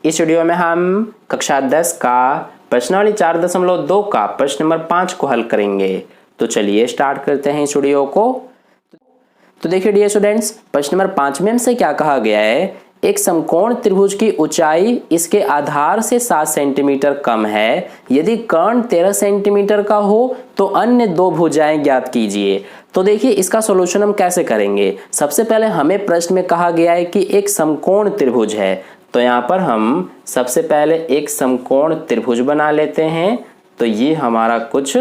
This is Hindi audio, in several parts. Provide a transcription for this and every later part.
इस वीडियो में हम कक्षा 10 का प्रश्नावली 4.2 का प्रश्न नंबर 5 को हल करेंगे। तो चलिए स्टार्ट करते हैं इस वीडियो को। तो देखिए डियर स्टूडेंट्स, प्रश्न नंबर 5 में हमसे क्या कहा गया है, एक समकोण त्रिभुज की ऊंचाई इसके आधार से 7 सेंटीमीटर कम है। यदि कर्ण 13 सेंटीमीटर का हो तो अन्य दो भुजाएं ज्ञात कीजिए। तो देखिए इसका सॉल्यूशन हम कैसे करेंगे। सबसे पहले हमें प्रश्न में कहा गया है कि एक समकोण त्रिभुज है, तो यहाँ पर हम सबसे पहले एक समकोण त्रिभुज बना लेते हैं। तो ये हमारा कुछ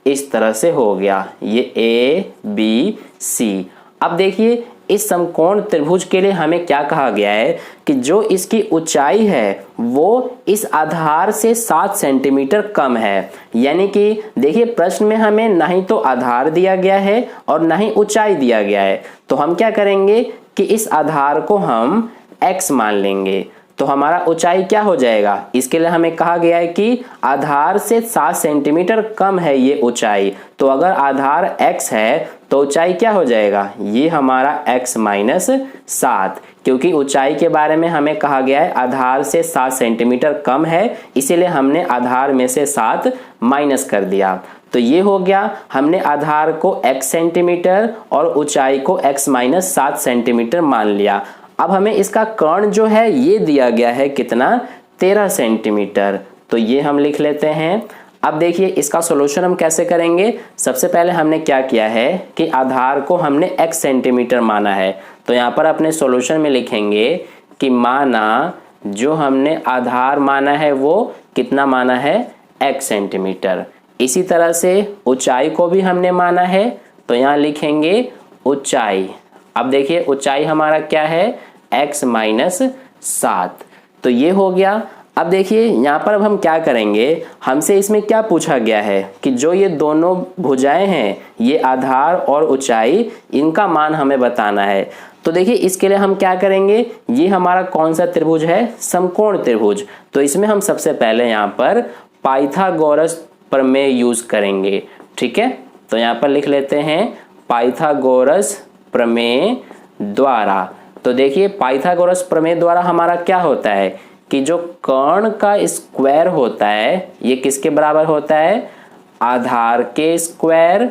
इस तरह से हो गया, ये ABC। अब देखिए इस समकोण त्रिभुज के लिए हमें क्या कहा गया है कि जो इसकी ऊंचाई है वो इस आधार से 7 सेंटीमीटर कम है। यानी कि देखिए प्रश्न में हमें ना ही तो आधार दिया गया है और ना ही ऊंचाई दिया गया है। तो हम क्या करेंगे कि इस आधार को हम x मान लेंगे। तो हमारा ऊंचाई क्या हो जाएगा, इसके लिए हमें कहा गया है कि आधार से 7 सेंटीमीटर कम है ये ऊंचाई। तो अगर आधार x है तो ऊंचाई क्या हो जाएगा, ये हमारा x माइनस 7, क्योंकि ऊंचाई के बारे में हमें कहा गया है आधार से 7 सेंटीमीटर कम है, इसीलिए हमने आधार में से 7 माइनस कर दिया। तो ये हो गया, हमने आधार को x सेंटीमीटर और ऊंचाई को x माइनस 7 सेंटीमीटर मान लिया। अब हमें इसका कर्ण जो है ये दिया गया है कितना, 13 सेंटीमीटर। तो ये हम लिख लेते हैं। अब देखिए इसका सॉल्यूशन हम कैसे करेंगे। सबसे पहले हमने क्या किया है कि आधार को हमने x सेंटीमीटर माना है। तो यहाँ पर अपने सॉल्यूशन में लिखेंगे कि माना जो हमने आधार माना है वो कितना माना है, x सेंटीमीटर। इसी तरह से ऊंचाई को भी हमने माना है, तो यहाँ लिखेंगे ऊंचाई। अब देखिए ऊंचाई हमारा क्या है, x माइनस 7। तो ये हो गया। अब देखिए यहाँ पर अब हम क्या करेंगे, हमसे इसमें क्या पूछा गया है कि जो ये दोनों भुजाएं हैं, ये आधार और ऊंचाई, इनका मान हमें बताना है। तो देखिए इसके लिए हम क्या करेंगे, ये हमारा कौन सा त्रिभुज है, समकोण त्रिभुज। तो इसमें हम सबसे पहले यहाँ पर पाइथागोरस प्रमेय यूज करेंगे। ठीक है, तो यहाँ पर लिख लेते हैं पाइथागोरस प्रमेय द्वारा। तो देखिए पाइथागोरस प्रमेय द्वारा हमारा क्या होता है कि जो कर्ण का स्क्वायर होता है ये किसके बराबर होता है, आधार के स्क्वायर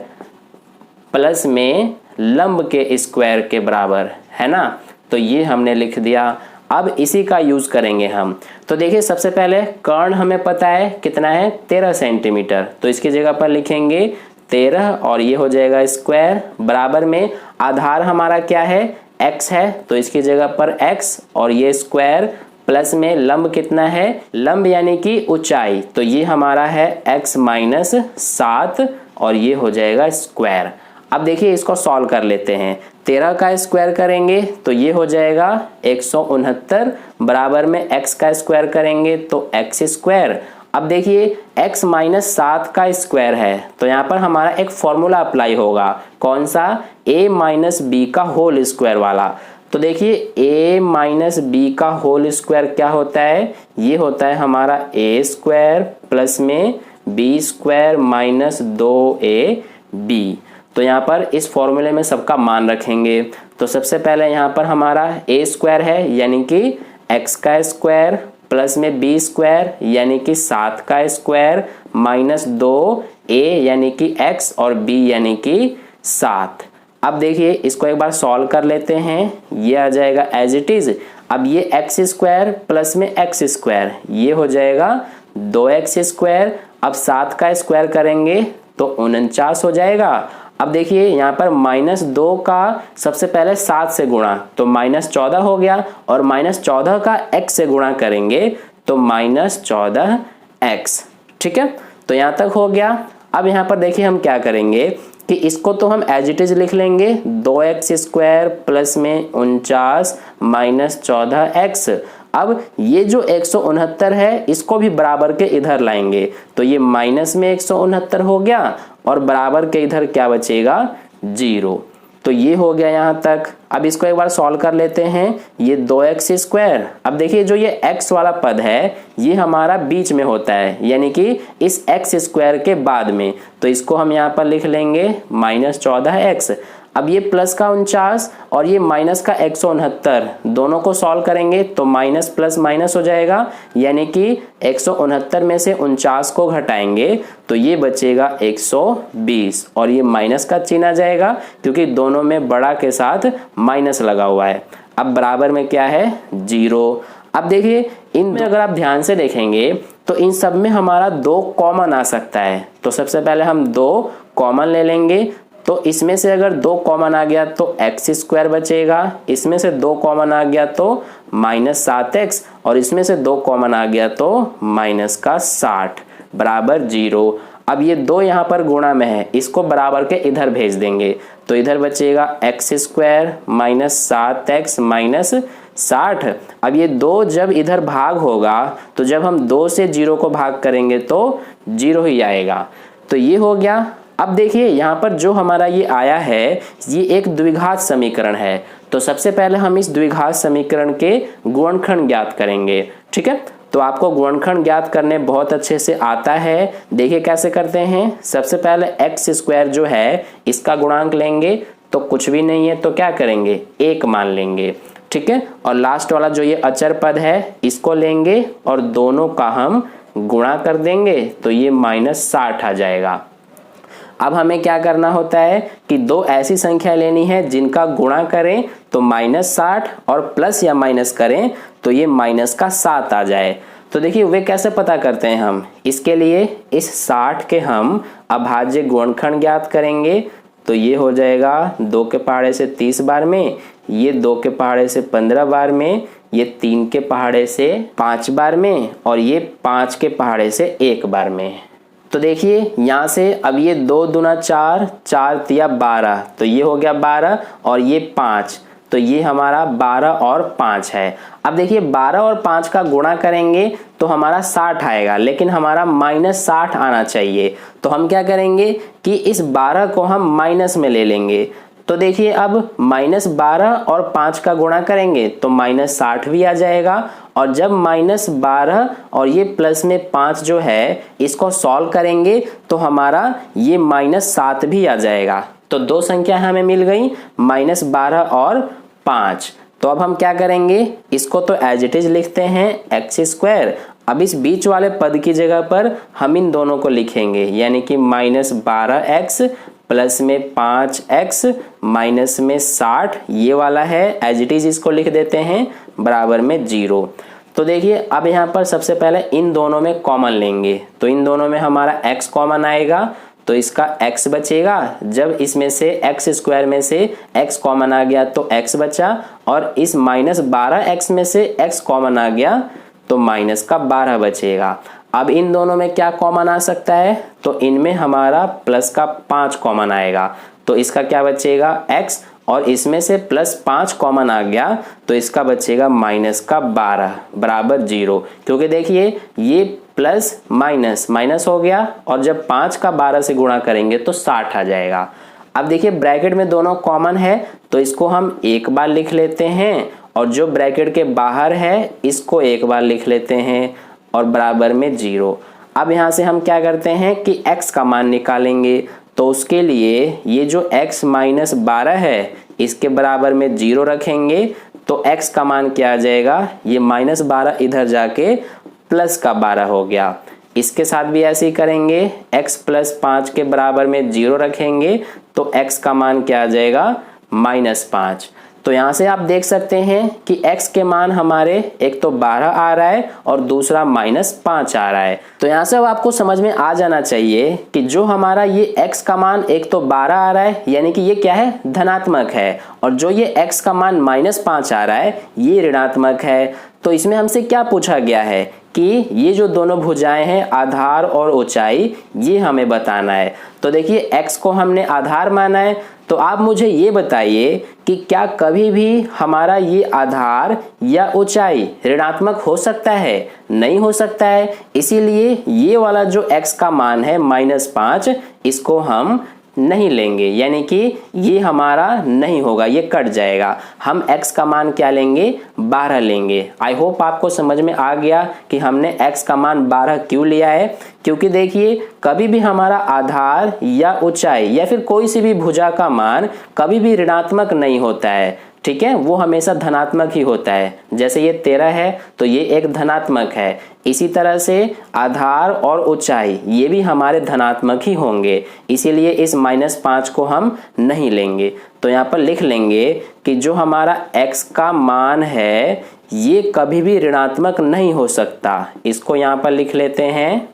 प्लस में लंब के स्क्वायर के बराबर, है ना। तो ये हमने लिख दिया। अब इसी का यूज करेंगे हम। तो देखिए सबसे पहले कर्ण हमें पता है कितना है, 13 सेंटीमीटर। तो इसकी जगह पर लिखेंगे 13 और ये हो जाएगा स्क्वायर बराबर में आधार हमारा क्या है, x है। तो इसकी जगह पर x और ये स्क्वायर प्लस में लंब कितना है, लंब यानी कि ऊंचाई। तो ये हमारा है x माइनस 7 और ये हो जाएगा स्क्वायर। अब देखिए इसको सॉल्व कर लेते हैं। 13 का स्क्वायर करेंगे तो ये हो जाएगा 169 बराबर में x का स्क्वायर करेंगे तो x स्क्वायर। अब देखिए x माइनस 7 का स्क्वायर है, तो यहाँ पर हमारा एक फॉर्मूला अप्लाई होगा, कौन सा, a माइनस बी का होल स्क्वायर वाला। तो देखिए a माइनस बी का होल स्क्वायर क्या होता है, ये होता है हमारा a स्क्वायर प्लस में b स्क्वायर माइनस 2ab। तो यहाँ पर इस फॉर्मूले में सबका मान रखेंगे। तो सबसे पहले यहाँ पर हमारा a स्क्वायर है यानी कि x का स्क्वायर प्लस में b स्क्वायर यानी कि 7 का स्क्वायर माइनस 2a यानी कि x और b यानी कि 7। अब देखिए इसको एक बार सॉल्व कर लेते हैं, ये आ जाएगा एज इट इज। अब ये x स्क्वायर प्लस में x स्क्वायर ये हो जाएगा 2x स्क्वायर। अब 7 का स्क्वायर करेंगे तो 49 हो जाएगा। अब देखिए यहाँ पर -2 का सबसे पहले 7 से गुणा तो -14 हो गया और -14 का x से गुणा करेंगे तो -14x। ठीक है, तो यहाँ तक हो गया। अब यहाँ पर देखिए हम क्या करेंगे कि इसको तो हम एज इट इज लिख लेंगे 2x स्क्वायर प्लस में 49 माइनस 14x। अब ये जो 169 है इसको भी बराबर के इधर लाएंगे तो ये माइनस में 169 हो गया और बराबर के इधर क्या बचेगा, 0। तो ये हो गया यहाँ तक। अब इसको एक बार सॉल्व कर लेते हैं, ये 2x स्क्वायर। अब देखिए जो ये x वाला पद है ये हमारा बीच में होता है यानी कि इस x स्क्वायर के बाद में, तो इसको हम यहाँ पर लिख लेंगे -14x। अब ये प्लस का 49 और ये माइनस का 169 दोनों को सॉल्व करेंगे तो माइनस प्लस माइनस हो जाएगा, यानी कि 169 में से 49 को घटाएंगे तो ये बचेगा 120 और ये माइनस का चिन्ह आ जाएगा क्योंकि दोनों में बड़ा के साथ माइनस लगा हुआ है। अब बराबर में क्या है 0। अब देखिए इनमें अगर आप ध्यान से देखेंगे तो इन सब में हमारा 2 कॉमन आ सकता है। तो सबसे पहले हम 2 कॉमन ले लेंगे, तो इसमें से अगर 2 कॉमन आ गया तो एक्स स्क्वायर बचेगा, इसमें से 2 कॉमन आ गया तो -7x और इसमें से 2 कॉमन आ गया तो माइनस का 60 बराबर 0। अब ये 2 यहाँ पर गुणा में है, इसको बराबर के इधर भेज देंगे तो इधर बचेगा एक्स स्क्वायर -7x -60। अब ये 2 जब इधर भाग होगा तो जब हम 2 से 0 को भाग करेंगे तो 0 ही आएगा। तो ये हो गया। अब देखिए यहाँ पर जो हमारा ये आया है ये एक द्विघात समीकरण है, तो सबसे पहले हम इस द्विघात समीकरण के गुणनखंड ज्ञात करेंगे। ठीक है, तो आपको गुणनखंड ज्ञात करने बहुत अच्छे से आता है। देखिए कैसे करते हैं। सबसे पहले एक्स स्क्वायर जो है इसका गुणांक लेंगे तो कुछ भी नहीं है तो क्या करेंगे 1 मान लेंगे। ठीक है, और लास्ट वाला जो ये अचर पद है इसको लेंगे और दोनों का हम गुणा कर देंगे तो ये -60 आ जाएगा। अब हमें क्या करना होता है कि 2 ऐसी संख्या लेनी है जिनका गुणा करें तो -60 और प्लस या माइनस करें तो ये -7 आ जाए। तो देखिए वे कैसे पता करते हैं हम, इसके लिए इस 60 के हम अभाज्य गुणनखंड ज्ञात करेंगे। तो ये हो जाएगा 2 के पहाड़े से 30 बार में, ये 2 के पहाड़े से 15 बार में, ये 3 के पहाड़े से 5 बार में और ये 5 के पहाड़े से 1 बार में। तो देखिए यहाँ से अब ये 2 दूना 4, 4 तिया 12, तो ये हो गया 12 और ये 5, तो ये हमारा 12 और 5 है। अब देखिए 12 और 5 का गुणा करेंगे तो हमारा 60 आएगा, लेकिन हमारा -60 आना चाहिए। तो हम क्या करेंगे कि इस 12 को हम माइनस में ले लेंगे। तो देखिए अब -12 और 5 का गुणा करेंगे तो -60 भी आ जाएगा, और जब -12 और ये प्लस में 5 जो है इसको सॉल्व करेंगे तो हमारा ये -7 भी आ जाएगा। तो 2 संख्या हमें मिल गई -12 और 5। तो अब हम क्या करेंगे, इसको तो एज इट इज लिखते हैं एक्स स्क्वायर। अब इस बीच वाले पद की जगह पर हम इन दोनों को लिखेंगे, यानी कि -12x प्लस में 5x माइनस में 60, ये वाला है एज इट इज, इसको लिख देते हैं बराबर में 0। तो देखिए अब यहाँ पर सबसे पहले इन दोनों में कॉमन लेंगे, तो इन दोनों में हमारा x कॉमन आएगा तो इसका x बचेगा। जब इसमें से एक्स स्क्वायर में से x कॉमन आ गया तो x बचा, और इस -12x में से x कॉमन आ गया तो -12 बचेगा। अब इन दोनों में क्या कॉमन आ सकता है, तो इनमें हमारा प्लस का 5 कॉमन आएगा, तो इसका क्या बचेगा x, और इसमें से +5 कॉमन आ गया तो इसका बचेगा -12 बराबर 0। क्योंकि देखिए ये प्लस माइनस माइनस हो गया, और जब 5 का 12 से गुणा करेंगे तो 60 आ जाएगा। अब देखिए ब्रैकेट में दोनों कॉमन है तो इसको हम एक बार लिख लेते हैं, और जो ब्रैकेट के बाहर है इसको एक बार लिख लेते हैं और बराबर में 0। अब यहाँ से हम क्या करते हैं कि x का मान निकालेंगे, तो उसके लिए ये जो x -12 है इसके बराबर में 0 रखेंगे तो x का मान क्या आ जाएगा, ये -12 इधर जाके प्लस का 12 हो गया। इसके साथ भी ऐसे ही करेंगे, x + 5 के बराबर में 0 रखेंगे तो x का मान क्या आ जाएगा -5। तो यहाँ से आप देख सकते हैं कि x के मान हमारे एक तो 12 आ रहा है और दूसरा -5 आ रहा है। तो यहाँ से अब आपको समझ में आ जाना चाहिए कि जो हमारा ये x का मान एक तो 12 आ रहा है, यानी कि ये क्या है धनात्मक है, और जो ये x का मान -5 आ रहा है ये ऋणात्मक है। तो इसमें हमसे क्या पूछा गया है कि ये जो दोनों भुजाएं हैं आधार और ऊंचाई, ये हमें बताना है। तो देखिए x को हमने आधार माना है, तो आप मुझे ये बताइए कि क्या कभी भी हमारा ये आधार या ऊंचाई ऋणात्मक हो सकता है? नहीं हो सकता है। इसीलिए ये वाला जो x का मान है -5, इसको हम नहीं लेंगे, यानी कि ये हमारा नहीं होगा, ये कट जाएगा। हम x का मान क्या लेंगे, 12 लेंगे। आई होप आपको समझ में आ गया कि हमने x का मान 12 क्यों लिया है। क्योंकि देखिए कभी भी हमारा आधार या ऊंचाई या फिर कोई सी भी भुजा का मान कभी भी ऋणात्मक नहीं होता है, ठीक है, वो हमेशा धनात्मक ही होता है। जैसे ये 13 है तो ये एक धनात्मक है, इसी तरह से आधार और ऊंचाई ये भी हमारे धनात्मक ही होंगे, इसीलिए इस -5 को हम नहीं लेंगे। तो यहाँ पर लिख लेंगे कि जो हमारा x का मान है ये कभी भी ऋणात्मक नहीं हो सकता। इसको यहाँ पर लिख लेते हैं।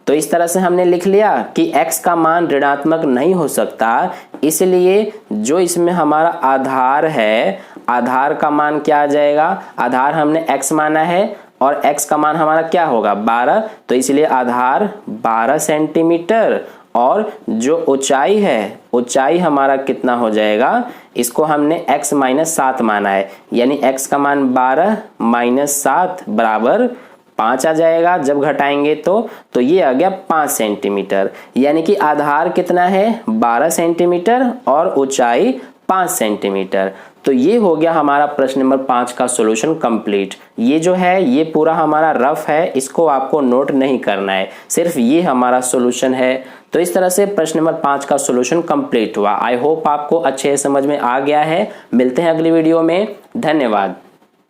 तो इस तरह से हमने लिख लिया कि x का मान ऋणात्मक नहीं हो सकता, इसलिए जो इसमें हमारा आधार है, आधार का मान क्या आ जाएगा, आधार हमने x माना है और x का मान हमारा क्या होगा 12, तो इसलिए आधार 12 सेंटीमीटर और जो ऊंचाई है, ऊंचाई हमारा कितना हो जाएगा, इसको हमने x - 7 माना है, यानी x का मान 12 - 7 बराबर 5 आ जाएगा जब घटाएंगे तो ये आ गया 5 सेंटीमीटर। यानी कि आधार कितना है 12 सेंटीमीटर और ऊंचाई 5 सेंटीमीटर। तो ये हो गया हमारा प्रश्न नंबर 5 का सॉल्यूशन कंप्लीट। ये जो है ये पूरा हमारा रफ है, इसको आपको नोट नहीं करना है, सिर्फ ये हमारा सॉल्यूशन है। तो इस तरह से प्रश्न नंबर 5 का सॉल्यूशन कंप्लीट हुआ। आई होप आपको अच्छे समझ में आ गया है। मिलते हैं अगली वीडियो में, धन्यवाद।